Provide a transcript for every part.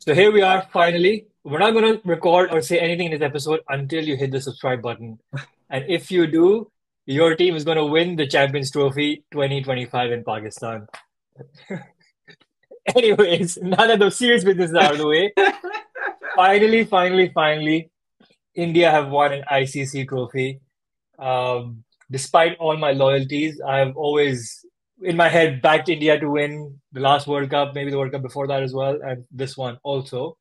So here we are finally. We're not going to record or say anything in this episode until you hit the subscribe button. And if you do, your team is going to win the Champions Trophy 2025 in Pakistan. Anyways, now that the serious business is out of the way, finally, India have won an ICC trophy. Despite all my loyalties, I've always, in my head, backed India to win the last World Cup, maybe the World Cup before that as well, and this one also.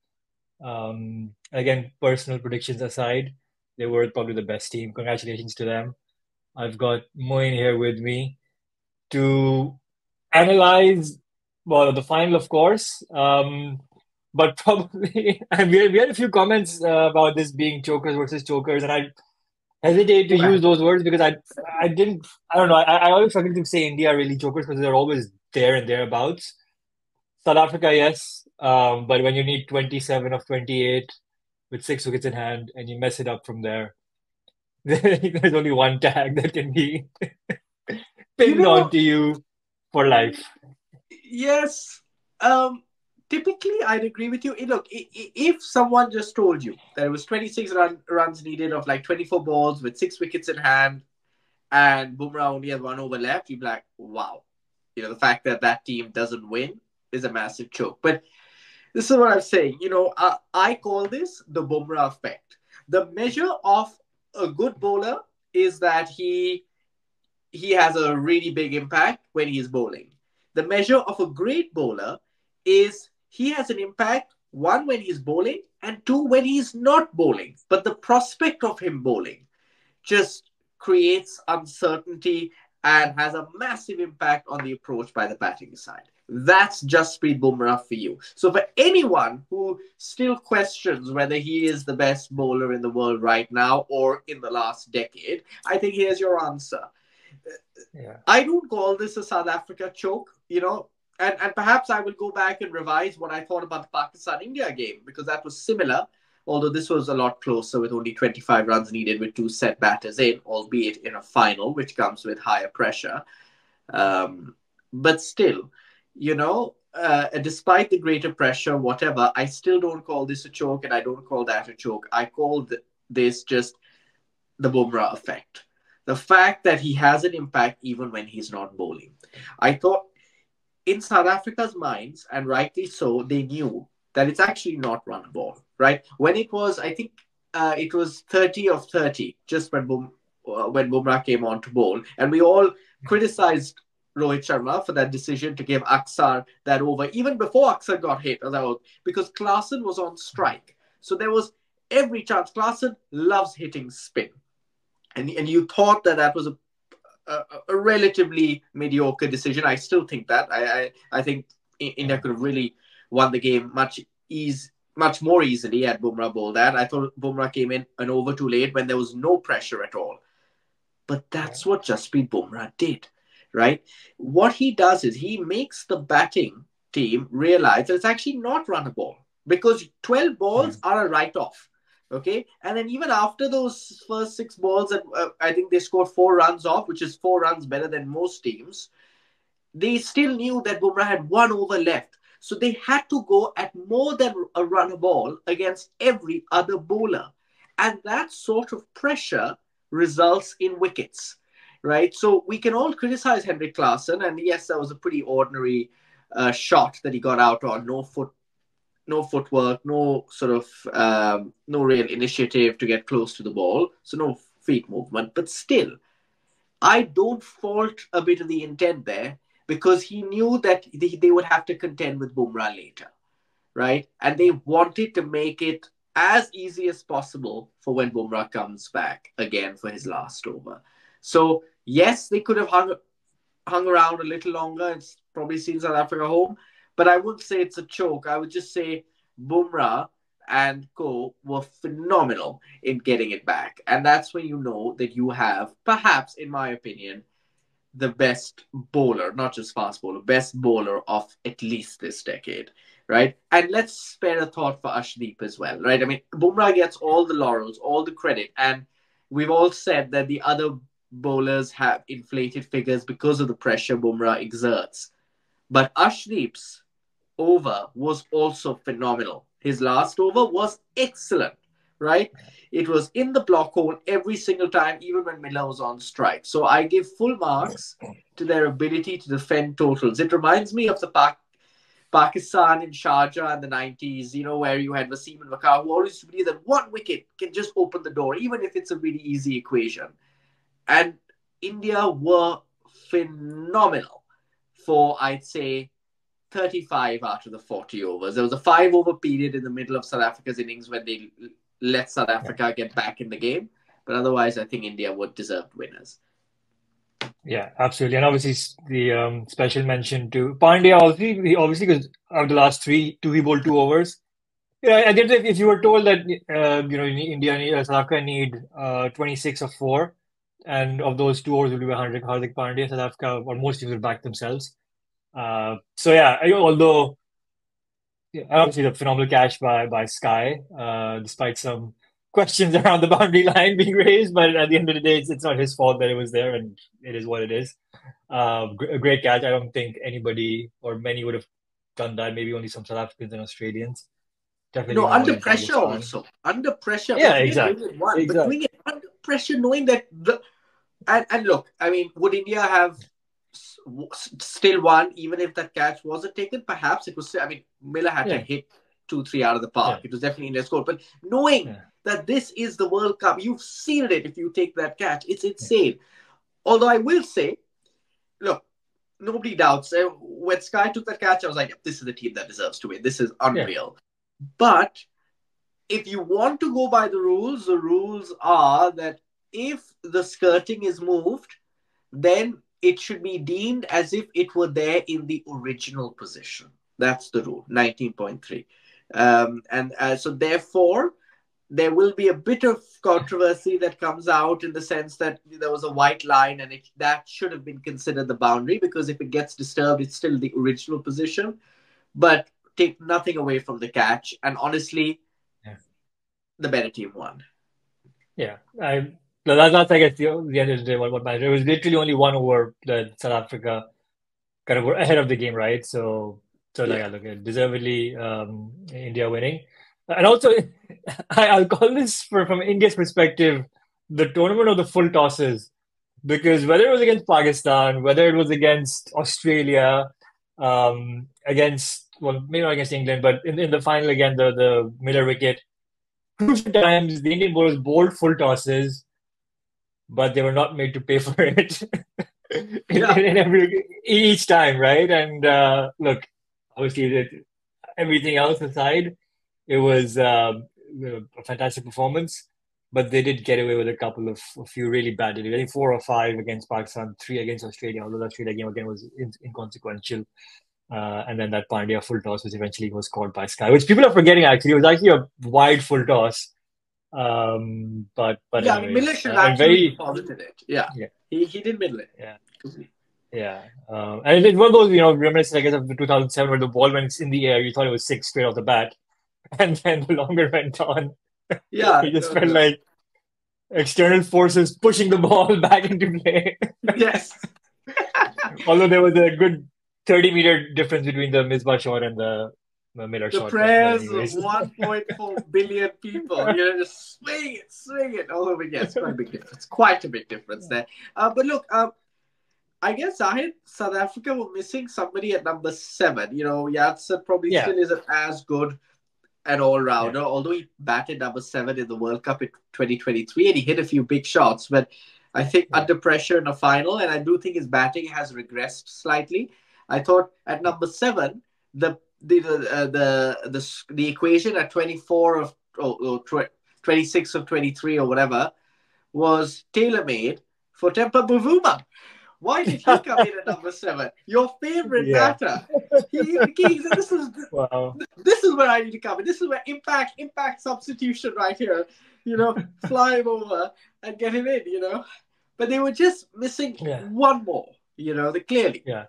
Again, personal predictions aside, they were probably the best team. Congratulations to them. I've got Moin here with me to analyze, well, the final, of course. But probably, and we had a few comments about this being chokers versus chokers, and I hesitate to use Right. those words because I didn't, I don't know, I always struggle to say India are really chokers because they're always there and thereabouts. South Africa, yes, but when you need 27 of 28 with 6 wickets in hand and you mess it up from there, there's only one tag that can be You pinned know, onto you for life. yes. Um, Typically, I'd agree with you. Look, if someone just told you that it was 26 runs needed of like 24 balls with 6 wickets in hand and Bumrah only has one over left, you'd be like, wow. The fact that that team doesn't win is a massive choke. But this is what I'm saying. I call this the Bumrah effect. The measure of a good bowler is that he has a really big impact when he's bowling. The measure of a great bowler is he has an impact, one, when he's bowling, and two, when he's not bowling. But the prospect of him bowling just creates uncertainty and has a massive impact on the approach by the batting side. That's Jasprit Bumrah for you. So for anyone who still questions whether he is the best bowler in the world right now or in the last decade, I think here's your answer. Yeah. I don't call this a South Africa choke, and perhaps I will go back and revise what I thought about the Pakistan India game because that was similar, although this was a lot closer with only 25 runs needed with two set batters in, albeit in a final, which comes with higher pressure. But still, despite the greater pressure, whatever, I still don't call this a choke and I don't call that a choke. I call this just the Bumrah effect. The fact that he has an impact even when he's not bowling. I thought in South Africa's minds, and rightly so, they knew that it's actually not run a ball, right? When it was, I think it was 30 of 30, just when Bumrah came on to bowl, and we all criticized Rohit Sharma for that decision to give Aksar that over, even before Aksar got hit, because Klaasen was on strike. So there was every chance. Klaasen loves hitting spin. And you thought that was a relatively mediocre decision. I still think that. I think India Yeah. could have really won the game much more easily had Bumrah bowled that. I thought Bumrah came in an over too late when there was no pressure at all. But Yeah. that's what Jasprit Bumrah did, right? What he does is he makes the batting team realize that it's actually not run a ball because 12 balls Mm. are a write off. Okay. And then even after those first 6 balls, that I think they scored 4 runs off, which is 4 runs better than most teams. They still knew that Bumrah had one over left. So they had to go at more than a run a ball against every other bowler. And that sort of pressure results in wickets, right? So we can all criticize Henrik Klaasen. And yes, that was a pretty ordinary shot that he got out on. No footwork, no sort of no real initiative to get close to the ball. So no feet movement. But still, I don't fault a bit of the intent there because he knew that they would have to contend with Bumrah later, right? And they wanted to make it as easy as possible for when Bumrah comes back again for his last over. So yes, they could have hung around a little longer and probably seen South Africa home, but I wouldn't say it's a choke. I would just say Bumrah and co were phenomenal in getting it back. And that's when you know that you have, perhaps, in my opinion, the best bowler, not just fast bowler, best bowler of at least this decade, right? And let's spare a thought for Ashdeep as well, right? I mean, Bumrah gets all the laurels, all the credit, and we've all said that the other bowlers have inflated figures because of the pressure Bumrah exerts. But Ashdeep's over was also phenomenal. His last over was excellent, right? It was in the block hole every single time, even when Miller was on strike. So I give full marks to their ability to defend totals. It reminds me of the Pakistan in Sharjah in the 90s, where you had Wasim and Waqar, who always believed that one wicket can just open the door, even if it's a really easy equation. And India were phenomenal for, I'd say, 35 out of the 40 overs. There was a 5 over period in the middle of South Africa's innings when they let South Africa get back in the game. But otherwise, I think India were deserved winners. Yeah, absolutely. And obviously the special mention to Pandya, obviously because of the last three, two he bowled 2 overs. Yeah, I guess if you were told that South Africa need 26 of four, and of those 2 overs will be by Hardik Pandya, South Africa or most teams will back themselves. So yeah, although yeah, obviously the phenomenal catch by Sky, despite some questions around the boundary line being raised, but at the end of the day, it's not his fault that it was there, and it is what it is. A great catch. I don't think anybody or many would have done that. Maybe only some South Africans and Australians. Definitely no one Under in pressure Pakistan. also. Under pressure. I mean, Yeah, forget doing exactly. it one, but Exactly. doing it under pressure, knowing that and look, I mean, would India have still won even if that catch wasn't taken? Perhaps it was. I mean, Miller had to Yeah, hit 2, 3 out of the park. yeah, It was definitely India's score. But knowing yeah, that this is the World Cup, you've sealed it if you take that catch. It's yeah, insane. Although I will say, look, nobody doubts. When Sky took that catch, I was like, this is the team that deserves to win. This is yeah, unreal. But if you want to go by the rules are that if the skirting is moved, then it should be deemed as if it were there in the original position. That's the rule, 19.3. And so, therefore, there will be a bit of controversy that comes out in the sense that there was a white line and that should have been considered the boundary because if it gets disturbed, it's still the original position. But take nothing away from the catch. And honestly, yeah. the better team won. Yeah. That's I guess the end of the day what matters. It was literally only 1 over that South Africa kind of were ahead of the game, right? So like Yeah. I look at deservedly India winning. And also I'll call this from India's perspective the tournament of the full tosses because whether it was against Pakistan, whether it was against Australia, against well maybe not against England, but in the final again the Miller wicket, crucial times the Indian bowlers bowled full tosses, but they were not made to pay for it Yeah. in each time, right? And look, obviously, everything else aside, it was a fantastic performance. But they did get away with a few really bad deliveries. I think 4 or 5 against Pakistan, 3 against Australia. Although the Australia game again was inconsequential. And then that Pandya full toss, which eventually was called by Sky, which people are forgetting. Actually, it was actually a wide full toss. But Yeah, I mean, Miller anyways, should have and absolutely very deposited it. Yeah. yeah. He did middle it. Yeah. Yeah, and it's one of those, reminiscent, I guess, of the 2007 where the ball when it's in the air, you thought it was six straight off the bat, and then the longer it went on, Yeah. it just No, felt no. like external forces pushing the ball back into play. Yes. Although there was a good 30-meter difference between the Misbah shot and the Miller The shot, but prayers of anyways, 1.4 billion people, just swing it all over. Yes, quite a big difference. Quite a big difference there. But look, I guess Zahid, South Africa were missing somebody at number 7. Yatsen probably yeah, still isn't as good an all yeah, rounder, although he batted number 7 in the World Cup in 2023 and he hit a few big shots. But I think yeah, under pressure in a final, and I do think his batting has regressed slightly. I thought at number 7, the equation at 24 of 26 of 23 or whatever was tailor made for Tempa Bavuma. Why did he come in at number 7? Your favorite yeah. batter. He said, Wow. this is where I need to come in. This is where impact substitution right here. Fly him over and get him in. But they were just missing Yeah, one more. Clearly. yeah.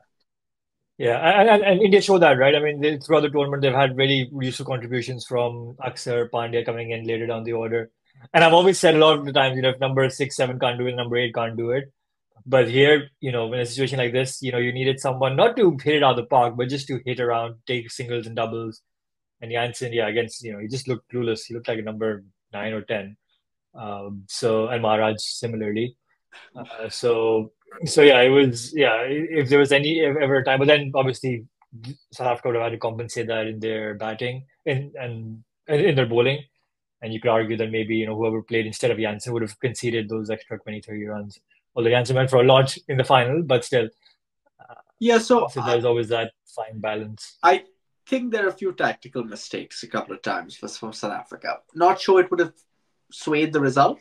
Yeah, and India showed that, right? I mean, throughout the tournament, they've had really useful contributions from Axar, Pandya coming in later down the order. And I've always said a lot of the times, if number 6, 7 can't do it, number 8 can't do it. But here, in a situation like this, you needed someone not to hit it out of the park, but just to hit around, take singles and doubles. And Janssen, yeah, against, he just looked clueless. He looked like a number 9 or 10. And Maharaj similarly. So yeah, it was, yeah, if there was any ever time, but then obviously South Africa would have had to compensate that in their batting and in their bowling. And you could argue that maybe, whoever played instead of Janssen would have conceded those extra 20, 30 runs. Although Janssen went for a lot in the final, but still. Uh, Yeah, so so there's always that fine balance. I think there are a few tactical mistakes a couple of times from South Africa. Not sure it would have swayed the result,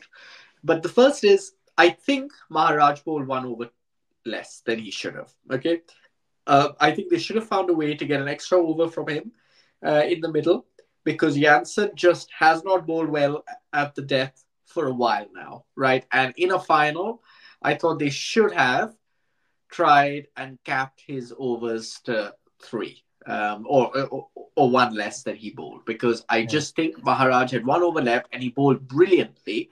but the first is I think Maharaj bowled 1 over less than he should have. Okay, I think they should have found a way to get an extra over from him in the middle because Janssen just has not bowled well at the death for a while now, right? And in a final, I thought they should have tried and capped his overs to three. Or one less than he bowled because I Yeah. just think Maharaj had 1 over left and he bowled brilliantly,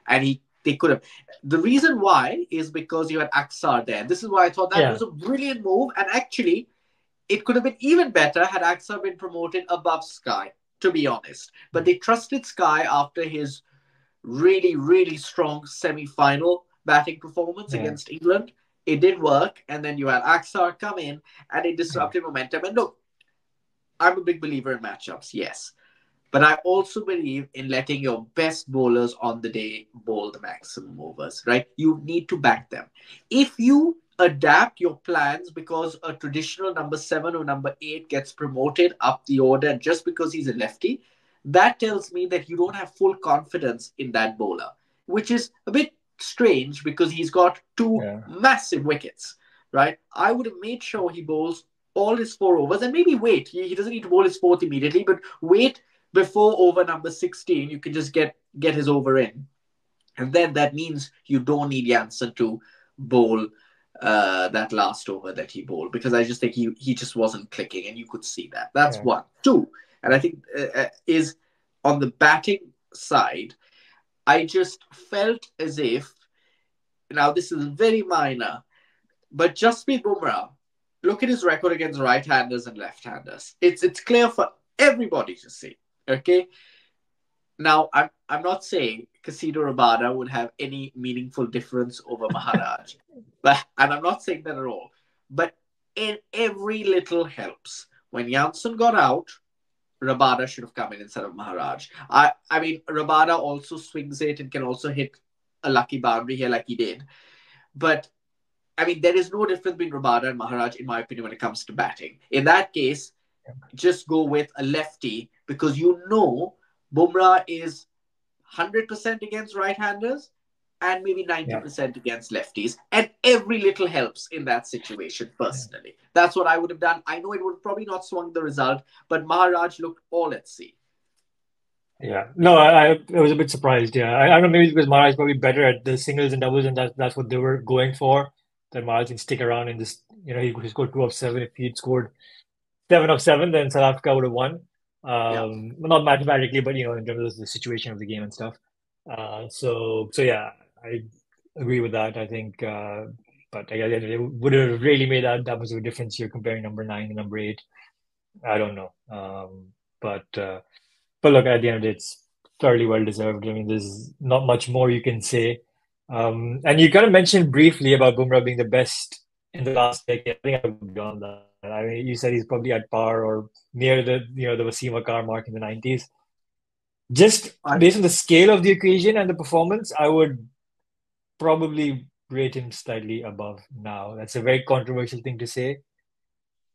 and they could have. The reason why is because you had Aksar there. This is why I thought that Yeah. was a brilliant move, and actually it could have been even better had Aksar been promoted above Sky. To be honest, but they trusted Sky after his really, really strong semi-final batting performance Yeah. against England. It did work, and then you had Aksar come in, and it Yeah. disrupted momentum. And look, I'm a big believer in matchups, yes. But I also believe in letting your best bowlers on the day bowl the maximum overs, right? You need to back them. If you adapt your plans because a traditional number 7 or number 8 gets promoted up the order just because he's a lefty, that tells me that you don't have full confidence in that bowler, which is a bit strange because he's got two Yeah. massive wickets, right? I would have made sure he bowls all his 4 overs and maybe wait. He doesn't need to bowl his fourth immediately, but wait before over number 16. You can just get his over in. And then that means you don't need Janssen to bowl that last over that he bowled because I just think he just wasn't clicking and you could see that. That's Yeah. one. Two, and I think is on the batting side, I just felt as if, now this is very minor, but Jasprit Bumrah, look at his record against right-handers and left-handers. It's clear for everybody to see. Okay. Now I'm not saying Casido Rabada would have any meaningful difference over Maharaj, but and I'm not saying that at all. But in every little helps. When Janssen got out, Rabada should have come in instead of Maharaj. I mean Rabada also swings it and can also hit a lucky boundary here like he did. But I mean, there is no difference between Rabada and Maharaj, in my opinion, when it comes to batting. In that case, just go with a lefty because you know Bumrah is 100% against right-handers and maybe Yeah. 90% against lefties. And every little helps in that situation, Yeah. personally. That's what I would have done. I know it would probably not swung the result, but Maharaj looked all at sea. Yeah. No, I was a bit surprised. Yeah. I don't know, maybe because Maharaj is probably better at the singles and doubles, and that's what they were going for. That Maharaj can stick around in this, he scored 2 of 7. If he'd scored 7 of 7, then South Africa would have won. Yeah. Not mathematically, but in terms of the situation of the game and stuff. So yeah, I agree with that. I think, but I guess it would have really made that much of a difference. You're comparing number 9 and number 8. I don't know. But look, at the end of it, it's fairly well deserved. I mean, there's not much more you can say. And you kind of mentioned briefly about Bumrah being the best in the last decade. I think I would go beyond that. I mean, you said he's probably at par or near the Wasim Akar mark in the 90s. Just I, based on the scale of the occasion and the performance, I would probably rate him slightly above now. That's a very controversial thing to say,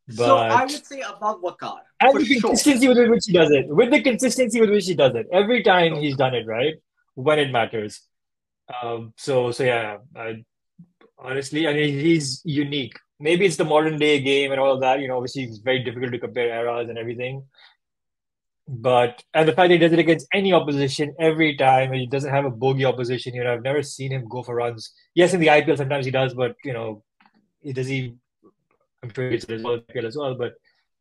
so I but would say above Wakar, and for the sure. consistency with which he does it, with the consistency with which he does it, every time Sure. he's done it right when it matters. So yeah, honestly, I mean, he's unique. Maybe it's the modern day game and all of that. Obviously, it's very difficult to compare eras and everything. And the fact that he does it against any opposition every time, and he doesn't have a bogey opposition. I've never seen him go for runs. Yes, in the IPL sometimes he does, but he does he. I'm sure it's as well in the IPL as well, but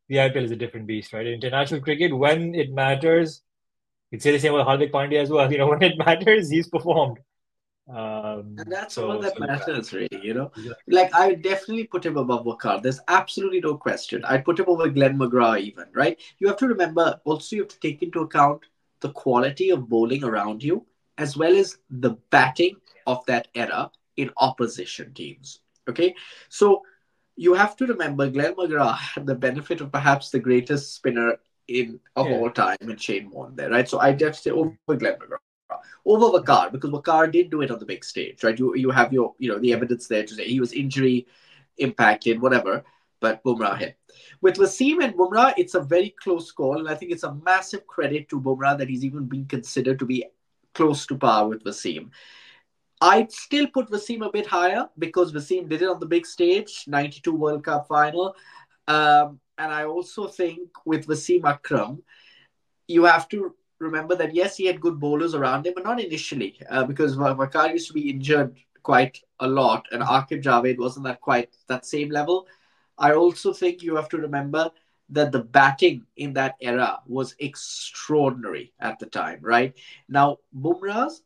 the IPL is a different beast, right? International cricket, when it matters, you'd say the same about Hardik Pandya as well. When it matters, he's performed. And that's all So, that so yeah. matters, really, you know. Exactly. Like, I would definitely put him above Wakar. There's absolutely no question. I'd put him over Glenn McGrath, even, right? You have to remember, also, you have to take into account the quality of bowling around you, as well as the batting of that era in opposition teams. Okay? So, you have to remember Glenn McGrath had the benefit of perhaps the greatest spinner in of Yeah. all time in Shane Warne there, right? So I just say over Glenn McGrath, over Wakar, because Wakar did do it on the big stage, right? You have your the Yeah. evidence there to say he was injury impacted, whatever, but Bumrah Yeah. hit. With Wasim and Bumrah, it's a very close call, and I think it's a massive credit to Bumrah that he's even been considered to be close to par with Wasim. I'd still put Wasim a bit higher because Wasim did it on the big stage, 92 World Cup final. And I also think with Wasim Akram, you have to remember that yes, he had good bowlers around him, but not initially, because Vakar used to be injured quite a lot, and Akib Javed wasn't that quite that same level. I also think you have to remember that the batting in that era was extraordinary at the time, right? Now, Bumrah's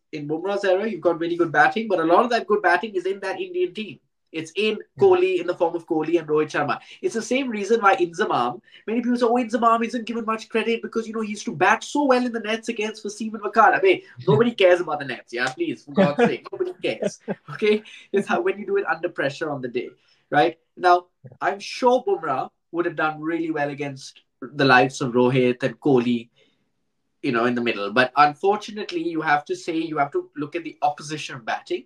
era, you've got really good batting, but a lot of that good batting is in that Indian team. It's in Yeah. Kohli, in the form of Kohli and Rohit Sharma. It's the same reason why Inzamam, many people say, oh, Inzamam isn't given much credit because, he used to bat so well in the nets against Wasim and Vakar. I mean, nobody cares about the nets, yeah? Please, for God's sake, nobody cares, okay? It's how when you do it under pressure on the day, right? Now, I'm sure Bumrah would have done really well against the likes of Rohit and Kohli, in the middle. But unfortunately, you have to look at the opposition batting.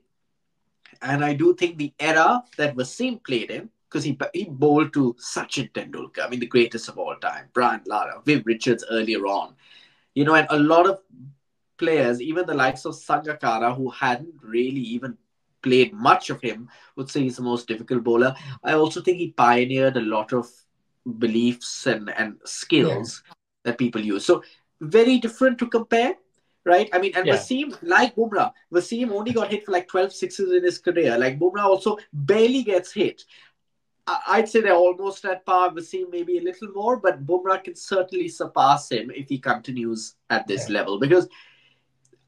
And I do think the era that Wasim played in, because he bowled to Sachin Tendulkar, I mean, the greatest of all time, Brian Lara, Viv Richards earlier on, and a lot of players, even the likes of Sangakkara, who hadn't really even played much of him, would say he's the most difficult bowler. I also think he pioneered a lot of beliefs and Yeah. skills that people use. So very different to compare, right? I mean, and Yeah. Wasim, like Bumrah, Wasim only got hit for like 12 sixes in his career. Like Bumrah also barely gets hit. I'd say they're almost at par. Wasim maybe a little more, but Bumrah can certainly surpass him if he continues at this Yeah. level. Because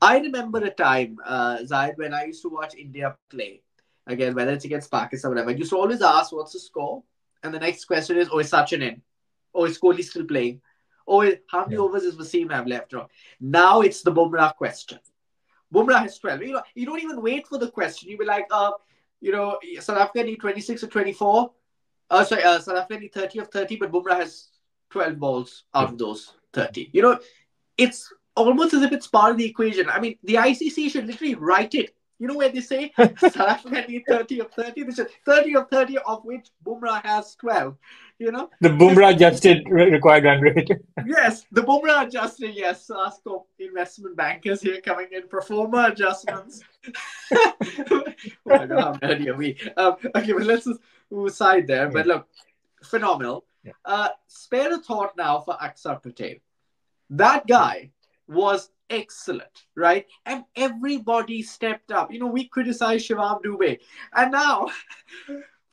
I remember a time, Zahid, when I used to watch India play. Again, whether it's against Pakistan or whatever, I used to always ask, what's the score? And the next question is, oh, is Sachin in? Oh, is Kohli still playing? Oh, how many Yeah. overs does Wasim have left? Now it's the Bumrah question. Bumrah has 12. You don't even wait for the question. You be like, South Africa need 26 or 24. South Africa need 30 of 30, but Bumrah has 12 balls out of those 30. It's almost as if it's part of the equation. I mean, the ICC should literally write it. You know where they say South Africa need 30 of 30? They said 30 of 30, of which Bumrah has 12. You know, The this Bumrah adjusted required run rate. Yes, the Bumrah adjustment. Yes, ask of investment bankers here coming in. Performer adjustments. Oh my God, how nerdy are we? Okay, but let's just move aside there. Yeah. But look, phenomenal. Yeah. Spare a thought now for Aksar Patel. That guy was excellent, right? And everybody stepped up. We criticized Shivam Dubey. And now,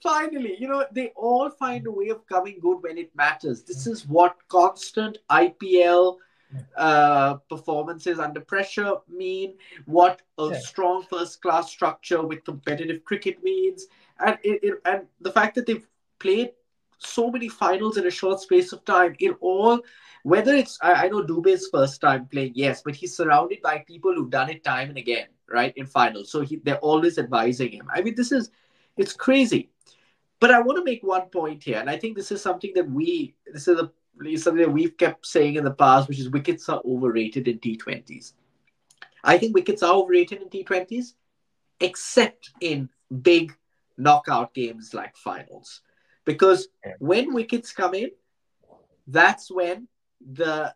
finally, they all find a way of coming good when it matters. This is what constant IPL performances under pressure mean, what a Yeah. strong first class structure with competitive cricket means, and the fact that they've played so many finals in a short space of time, whether it's I know Dubey's first time playing, yes, but he's surrounded by people who've done it time and again, right, in finals. So they're always advising him. I mean, it's crazy. But I want to make one point here, and I think this is something that something that we've kept saying in the past, which is wickets are overrated in T20s. I think wickets are overrated in T20s, except in big knockout games like finals, because Yeah. when wickets come in, that's when the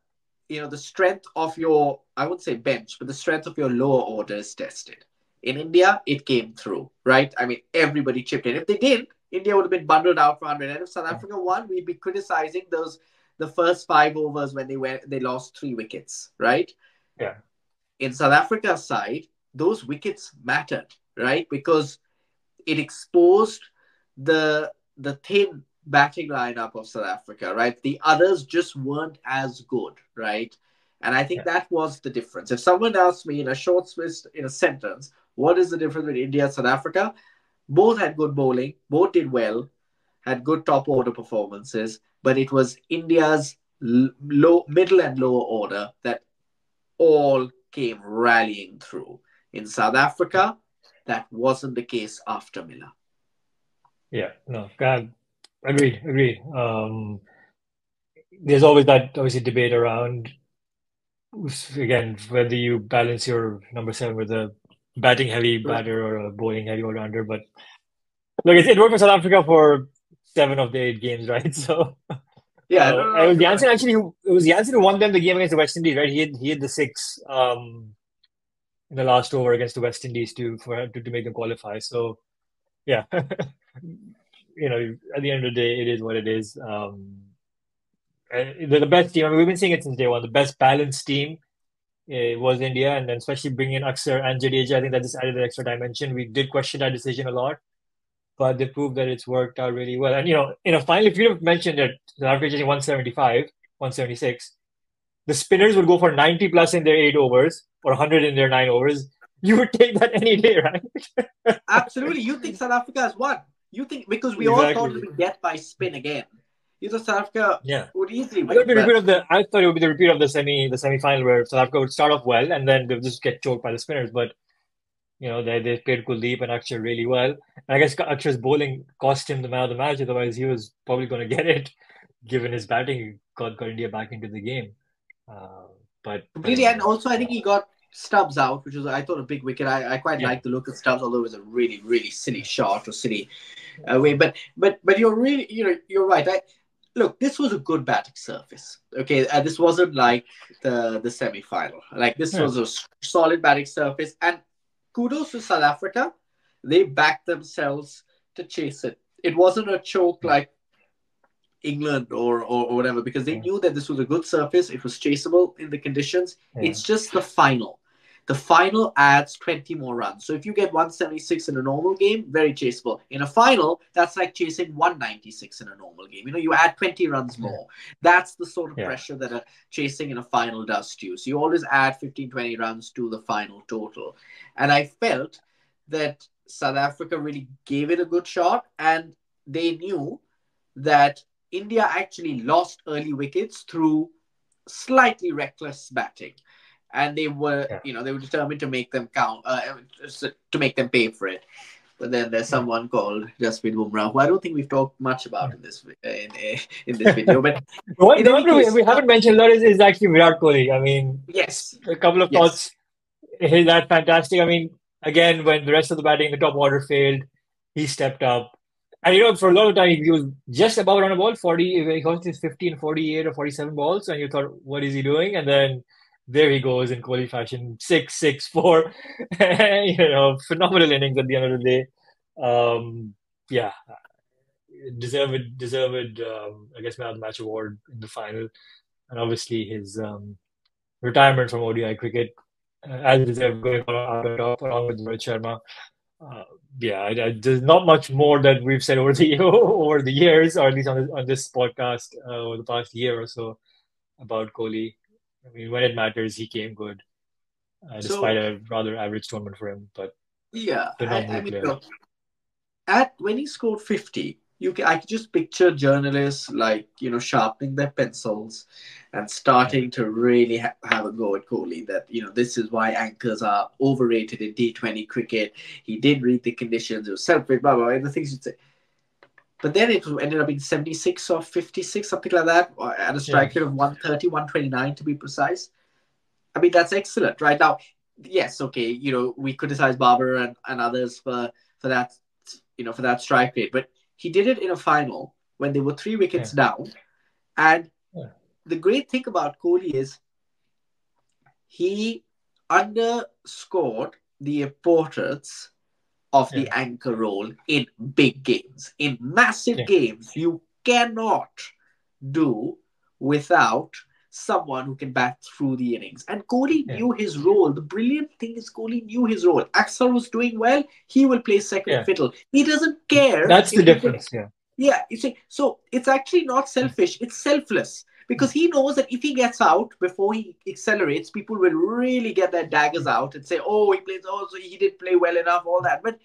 strength of your, I wouldn't say bench, but the strength of your lower order is tested. In India, it came through, right? I mean, everybody chipped in. If they didn't, India would have been bundled out for 100. And if South Africa won, we'd be criticizing the first 5 overs when they lost 3 wickets, right? Yeah. In South Africa's side, those wickets mattered, right? Because it exposed the thin batting lineup of South Africa, right? The others just weren't as good, right? And I think yeah, that was the difference. If someone asked me in a short twist, in a sentence, what is the difference between India and South Africa? Both had good bowling, both did well, had good top order performances, but it was India's low, middle, and lower order that all came rallying through. In South Africa, that wasn't the case after Miller. yeah. No, agreed, agreed. There's always that obviously debate around again whether you balance your number seven with a batting heavy Right. batter or a bowling heavy all rounder. But look, it worked for South Africa for seven of the eight games, right? So Yeah, no, it no, was you're right. Jansen actually who it was Jansen who won them the game against the West Indies, right? He had the six in the last over against the West Indies to make them qualify. So yeah, at the end of the day, it is what it is. The best team. I mean, we've been seeing it since day one. The best balanced team was India, and then especially bringing in Axar and Jadeja, I think that just added an extra dimension. We did question that decision a lot, but they proved that it's worked out really well. And in a final, if you'd have mentioned that the average is 175, 176, the spinners would go for 90 plus in their 8 overs or 100 in their 9 overs. You would take that any day, right? Absolutely. You think South Africa has won. You think, because we all thought it Exactly. would be death by spin again. You thought South Africa Yeah. would easily I thought it'd win, be a but repeat of the. I thought it would be the repeat of the semi-final where South Africa would start off well and then they would just get choked by the spinners. But they played Kuldeep and Akshar really well. And I guess Akshar's bowling cost him the man of the match. Otherwise, he was probably going to get it, given his batting. He got India back into the game. Uh, but completely. And anyway, also, I think he got Stubbs out, which was, I thought, a big wicket. I quite yeah, liked the look of Stubbs, although it was a really, really silly shot or silly way. But you're really, you're right. Look, this was a good batting surface. Okay, this wasn't like the semi final. Like, this yeah, was a solid batting surface, and kudos to South Africa. They backed themselves to chase it. It wasn't a choke yeah, like England or whatever, because they yeah, knew that this was a good surface. It was chaseable in the conditions. yeah, It's just the final. The final adds 20 more runs. So if you get 176 in a normal game, very chaseable. In a final, that's like chasing 196 in a normal game. You add 20 runs yeah, more. That's the sort of yeah, pressure that a chasing in a final does to you. So you always add 15, 20 runs to the final total. And I felt that South Africa really gave it a good shot, and they knew that India actually lost early wickets through slightly reckless batting, and yeah, they were determined to make them count, to make them pay for it. But then there's yeah. someone called Jasprit Bumrah, who I don't think we've talked much about Yeah. in in this video. But The in one any we case, haven't mentioned a lot is actually Virat Kohli. I mean, yes, a couple of yes, thoughts. He's that fantastic. I mean, again, when the rest of the batting in the top order failed, he stepped up. And for a lot of time, he was just about on a ball, 40, he got his 50 and 48 or 47 balls, and you thought, what is he doing? And then there he goes in Kohli fashion, 6, 6, 4. Phenomenal innings at the end of the day. Yeah, deserved, I guess, man of the match award in the final. And obviously his retirement from ODI cricket, as deserved, going out on top along with Rohit Sharma. Uh, yeah, there's not much more that we've said over the over the years, or at least on this podcast over the past year or so about Kohli. I mean, when it matters, he came good, despite so a rather average tournament for him. But yeah, I phenomenal mean, player. look, when he scored 50, I could just picture journalists, like, sharpening their pencils and Yeah, starting to really have a go at Kohli, that, this is why anchors are overrated in T20 cricket. He did read the conditions, it was self-made, blah blah blah, the things you'd say. But then it ended up being 76 or 56, something like that, at a yeah, strike rate of 130, 129 to be precise. I mean, that's excellent. Right now, yes, okay, we criticize Barber and others for that, for that strike rate, but he did it in a final when they were 3 wickets yeah, down. And yeah, the great thing about Kohli is he underscored the importance of the yeah, anchor role in big games. In massive yeah, games, you cannot do without someone who can bat through the innings. And Kohli yeah, knew his role. The brilliant thing is Kohli knew his role. Axel was doing well, he will play second yeah. fiddle. He doesn't care That's the if you can. difference. Yeah, Yeah, you see, so it's actually not selfish, it's selfless. because he knows that if he gets out before he accelerates, people will really get their daggers out and say, "Oh, he plays. Oh, so he didn't play well enough." All that, but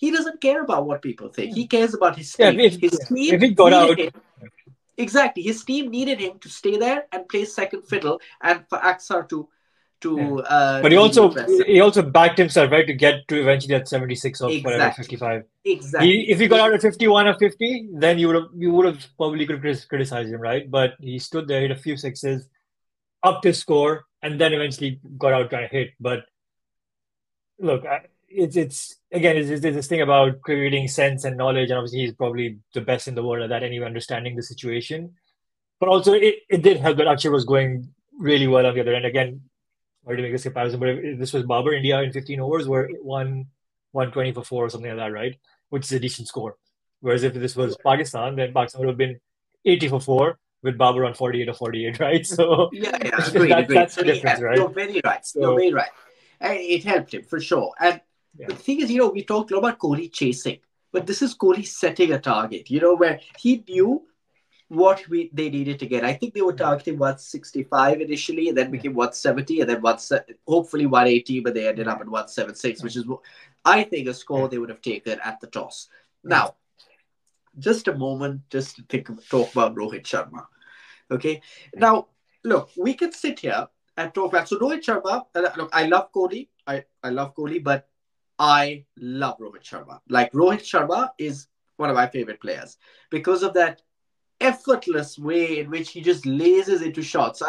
he doesn't care about what people think. He cares about his Yeah, team. His if team he got needed out, him. Exactly. His team needed him to stay there and play second fiddle, and for Aksar yeah. to But be the aggressor. he also backed himself, right, to get to eventually at 76 or whatever, Exactly. 55. Exactly. If he got out at 51 or 50, then you would have probably could have criticized him, right? But he stood there, hit a few sixes, upped his score, and then eventually got out trying to hit. But look, it's again, it's this thing about creating sense and knowledge, and obviously he's probably the best in the world at that, anyway, understanding the situation. But also, it did help that Akshay was going really well on the other end. Again, sorry to make this comparison, but if this was Babar, India in 15 overs were 120 for four or something like that, right? Which is a decent score. Whereas if this was Pakistan, then Pakistan would have been 80 for four with Babar on 48 or 48, right? So Yeah, yeah, agreed, agreed. that's So the he difference, had, right? you're very right. You're So very right. And it helped him for sure. And yeah, but the thing is, we talked a lot about Kohli chasing, but this is Kohli setting a target, where he knew what they needed to get. I think they were yeah, targeting 165 initially, and then yeah, became 170, and then hopefully 180, but they ended yeah, up at 176, yeah, which is I think a yeah, score they would have taken at the toss. yeah. Now, just a moment, just to talk about Rohit Sharma. Okay. Now, look, we can sit here and talk about. So Rohit Sharma, look, I love Kohli. I love Kohli, but I love Rohit Sharma. Like Rohit Sharma is one of my favorite players because of that effortless way in which he just lasers into shots.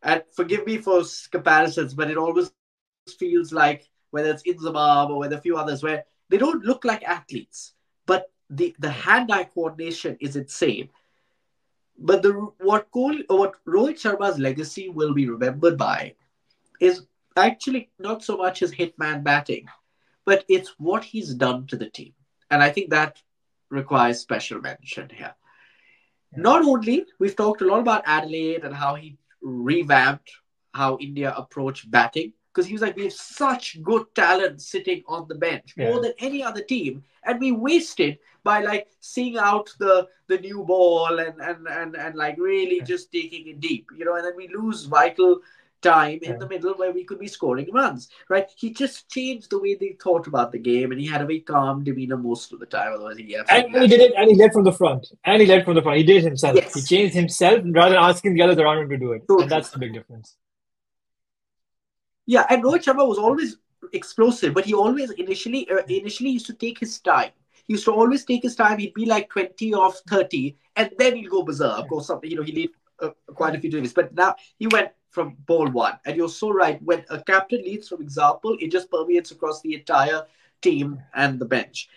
And forgive me for comparisons, but it always feels like whether it's Inzamam or whether a few others where they don't look like athletes, but the hand-eye coordination is insane. But what Rohit Sharma's legacy will be remembered by is actually not so much his hitman batting, but it's what he's done to the team. And I think that requires special mention here. Yeah. Not only we've talked a lot about Adelaide and how he revamped how India approached batting, because he was like, we have such good talent sitting on the bench, more Yeah. than any other team, and we wasted by like seeing out the new ball and like really Yeah. just taking it deep, and then we lose vital time in Yeah. the middle where we could be scoring runs, right? He just changed the way they thought about the game, and he had a very calm demeanor most of the time. Otherwise, he And absolutely he had did it, and he led from the front. And he led from the front. He did it himself. He yes, changed himself rather than asking the others around him to do it. so And true. that's the big difference. Yeah, and Rohit Sharma was always explosive, but he always initially used to take his time. He used to always take his time. He'd be like 20 off 30, and then he'd go berserk Yeah. or something. He lead quite a few deliveries. But now he went from ball one, and you're so right. When a captain leads from example, it just permeates across the entire team and the bench.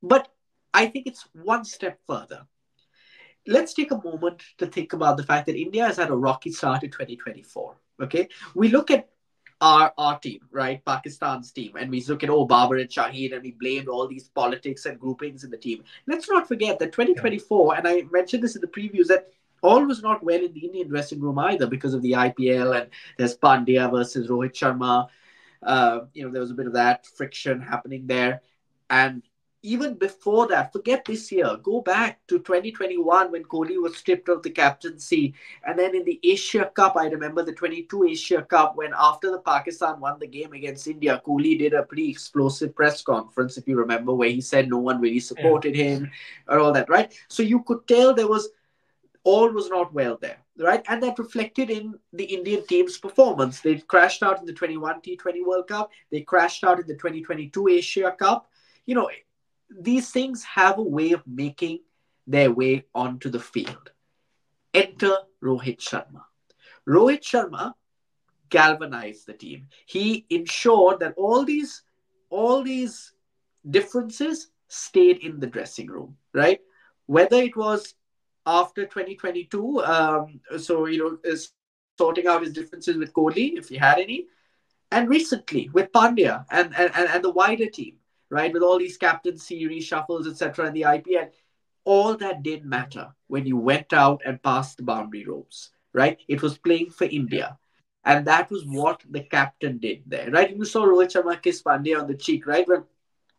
But I think it's one step further. Let's take a moment to think about the fact that India has had a rocky start in 2024. Okay, we look at our team, right? Pakistan's team, and we look at Babar and Shaheen, and we blamed all these politics and groupings in the team. Let's not forget that Yeah. 2024, and I mentioned this in the previews, that all was not well in the Indian dressing room either because of the IPL, and there's Pandya versus Rohit Sharma. There was a bit of that friction happening there, and even before that, forget this year, go back to 2021 when Kohli was stripped of the captaincy. And then in the Asia Cup, I remember the 22 Asia Cup when after the Pakistan won the game against India, Kohli did a pretty explosive press conference, if you remember, where he said no one really Yeah. supported him or all that, right? So you could tell there was all was not well there, right? And that reflected in the Indian team's performance. They crashed out in the 21 T20 World Cup. They crashed out in the 2022 Asia Cup. You know, these things have a way of making their way onto the field. Enter Rohit Sharma. Rohit Sharma galvanized the team. He ensured that all these differences stayed in the dressing room, right? Whether it was after 2022, sorting out his differences with Kohli, if he had any, and recently with Pandya and the wider team, right? With all these captaincy reshuffles, etc., and the IPL, all that didn't matter when you went out and passed the boundary ropes, right? It was playing for Yeah. India. And that was what the captain did there, right? You saw Rohit Sharma kiss Pandya on the cheek, right?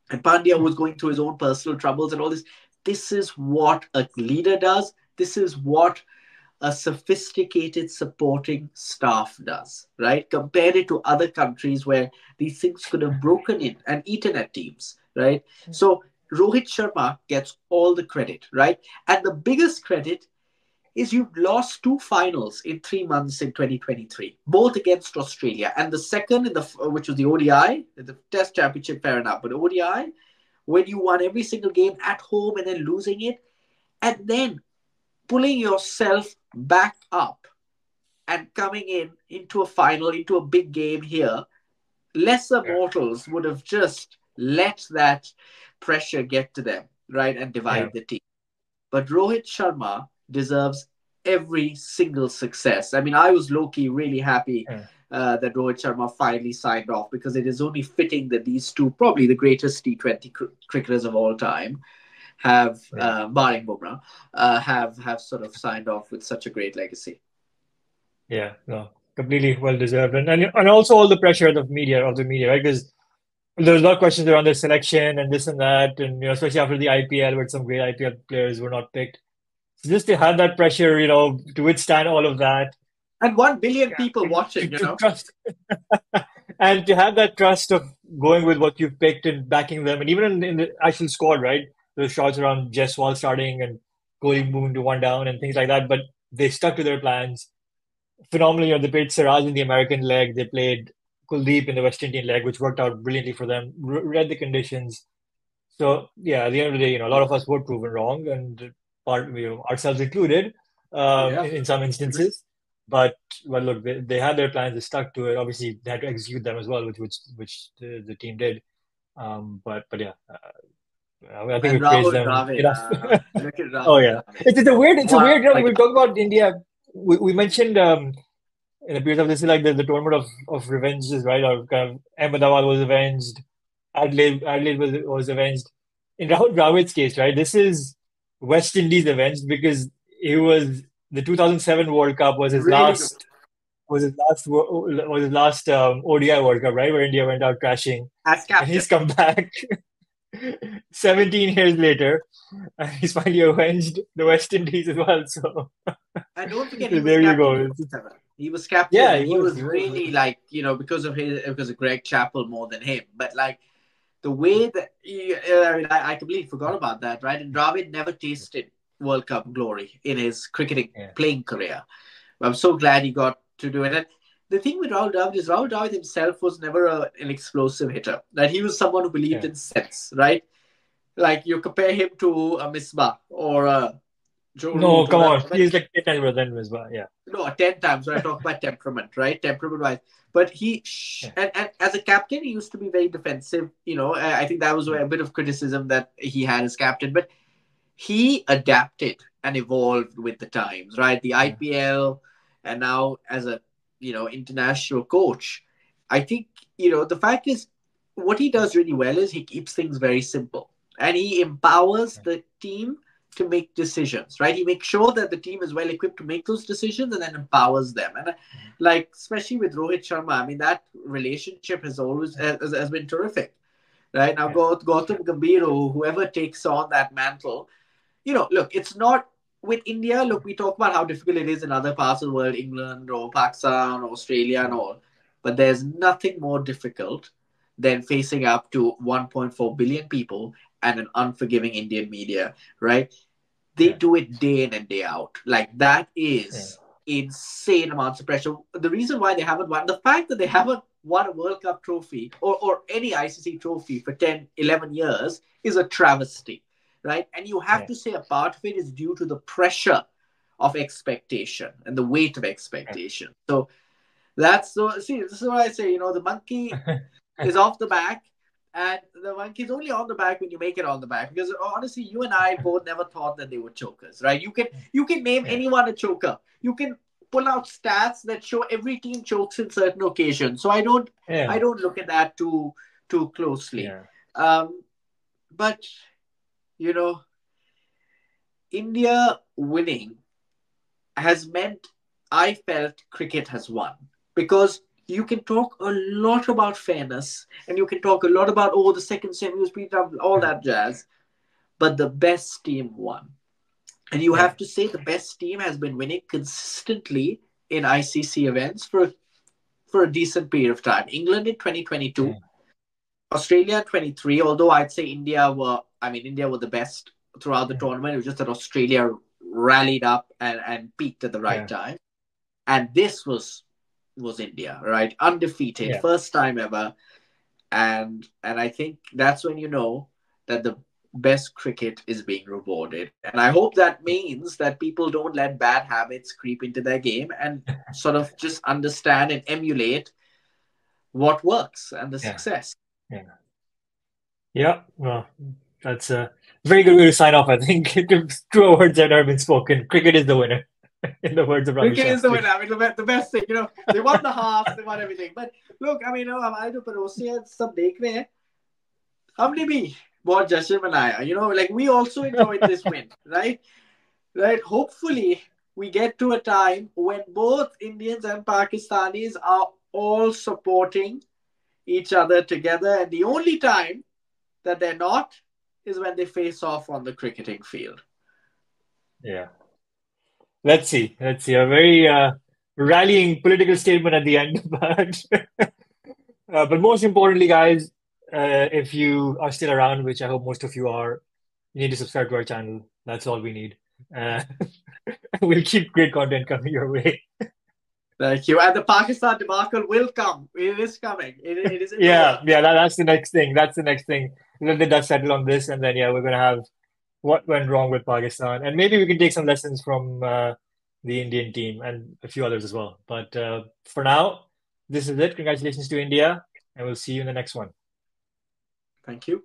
And Pandya was going through his own personal troubles and all this. This is what a leader does. This is what a sophisticated supporting staff does, right? Compare it to other countries where these things could have broken in and eaten at teams, right? So Rohit Sharma gets all the credit, right? And the biggest credit is you've lost two finals in 3 months in 2023, both against Australia, and the second in the which was the ODI, the Test Championship, fair enough, but ODI when you won every single game at home and then losing it, and then pulling yourself back up and coming in into a final, into a big game here, lesser Yeah. mortals would have just let that pressure get to them, right, and Yeah. divide the team. But Rohit Sharma deserves every single success. I mean, I was low key really happy Yeah. that Rohit Sharma finally signed off because it is only fitting that these two, probably the greatest T20 cricketers of all time, have, Yeah. barring Bumrah, have sort of signed off with such a great legacy. Yeah. No, completely well deserved. And also all the pressure of the media, right? Because there's a lot of questions around their selection and this and that, and especially after the IPL, where some great IPL players were not picked. So just to have that pressure, to withstand all of that, And 1 billion people and watching, to trust, and to have that trust of going with what you've picked and backing them, and even in the actual squad, right? Those shots around Jaiswal starting and Kohli moving to one down and things like that, but they stuck to their plans phenomenally. They played Siraj in the American leg. They played Kuldeep in the West Indian leg, which worked out brilliantly for them. Read the conditions. So yeah, at the end of the day, a lot of us were proven wrong, and ourselves included, Yeah. in some instances. But well, look, they had their plans. They stuck to it. Obviously, they had to execute them as well, which the team did. But yeah, I think And we've praised Rahul them Dravid, enough. look at Oh Rahul yeah, Dravid. it's a weird. It's a What weird. a We talk about India. We mentioned in the period of this is like the tournament of revenges, right? Or kind of Ahmedabad was avenged, Adelaide was avenged. In Rahul Dravid's case, right? This is West Indies avenged because he was the 2007 World Cup really good was his last ODI World Cup, right? Where India went out crashing, as and captain. he's come back 17 years later, and he's finally avenged the West Indies as well. So, And don't forget, he so was there you captain go. 2007. He was captain, Yeah, and he he was. was He was. really like, because of Greg Chappell more than him. But like the way that I mean, I completely forgot about that, right? And Dravid never tasted World Cup glory in his cricketing Yeah, playing career. I'm so glad he got to do it. And the thing with Rahul Dravid is Rahul Dravid himself was never an explosive hitter. That he was someone who believed yeah. in sense, right? Like you compare him to a Misbah or a Joe No, Root come or on. but He's like 10 times better than as well. Yeah, no, 10 times when I talk about temperament, right? Temperament wise. But yeah, and as a captain, he used to be very defensive. I think that was yeah, a bit of criticism that he had as captain. But he adapted and evolved with the times, right? The yeah, IPL and now as a international coach. I think the fact is what he does really well is he keeps things very simple and he empowers yeah, the team to make decisions, right? He makes sure that the team is well equipped to make those decisions and then empowers them. And like especially with Rohit Sharma, I mean that relationship has been terrific, right? Now yeah, Gautam Gambhir or whoever takes on that mantle, look, it's not with India. Look, we talk about how difficult it is in other parts of the world, England or Pakistan or Australia and yeah, all. But there's nothing more difficult than facing up to 1.4 billion people and an unforgiving Indian media, right? They yeah, do it day in and day out. Like that yeah, is insane amounts of pressure. The reason why they haven't won, the fact that they haven't won a World Cup trophy or any ICC trophy for 10, 11 years is a travesty, right? And you have yeah, to say a part of it is due to the pressure of expectation and the weight of expectation. So this is what I say, the monkey yeah, is off the back, and the monkey's only on the back when you make it on the back. Because honestly, you and I both never thought that they were chokers, right? You can name yeah, anyone a choker. You can pull out stats that show every team chokes in certain occasions. So I don't look at that too closely. yeah, Um, but you know, India winning has meant I felt cricket has won because you can talk a lot about fairness and you can talk a lot about the second semi was beat up, all that jazz, but the best team won. And you Yeah. have to say the best team has been winning consistently in ICC events for a decent period of time. England in 2022, Yeah. Australia in 23, although I'd say India were the best throughout the Yeah. tournament. It was just that Australia rallied up and peaked at the right Yeah. time. And this was India, right? Undefeated, Yeah. first time ever. And I think that's when you know that the best cricket is being rewarded. And I hope that means that people don't let bad habits creep into their game and sort of just understand and emulate what works and the Yeah. success. Yeah. Yeah. Well, that's a very good way to sign off, I think. True words that have been spoken. Cricket is the winner, in the words of Ravi Cricket is the Shastri. winner. I mean, the best thing, they won the halves, they won everything. But look, I mean, हमारे जो पड़ोसी हैं सब देख रहे हैं, हमने भी बहुत जश्न मनाया. Like we also enjoyed this win, right? Right. Hopefully, we get to a time when both Indians and Pakistanis are all supporting each other together, and the only time that they're not is when they face off on the cricketing field. Yeah. Let's see. Let's see. A very rallying political statement at the end, but most importantly, guys, if you are still around, which I hope most of you are, you need to subscribe to our channel. That's all we need. Uh, we'll keep great content coming your way. Thank you. And the Pakistan debacle will come. It is coming. It is in the Yeah, works. yeah, that's the next thing. That's the next thing. Let the dust settle on this, and then yeah, we're gonna have what went wrong with Pakistan, and maybe we can take some lessons from the Indian team and a few others as well. But for now, this is it. Congratulations to India, and we'll see you in the next one. Thank you.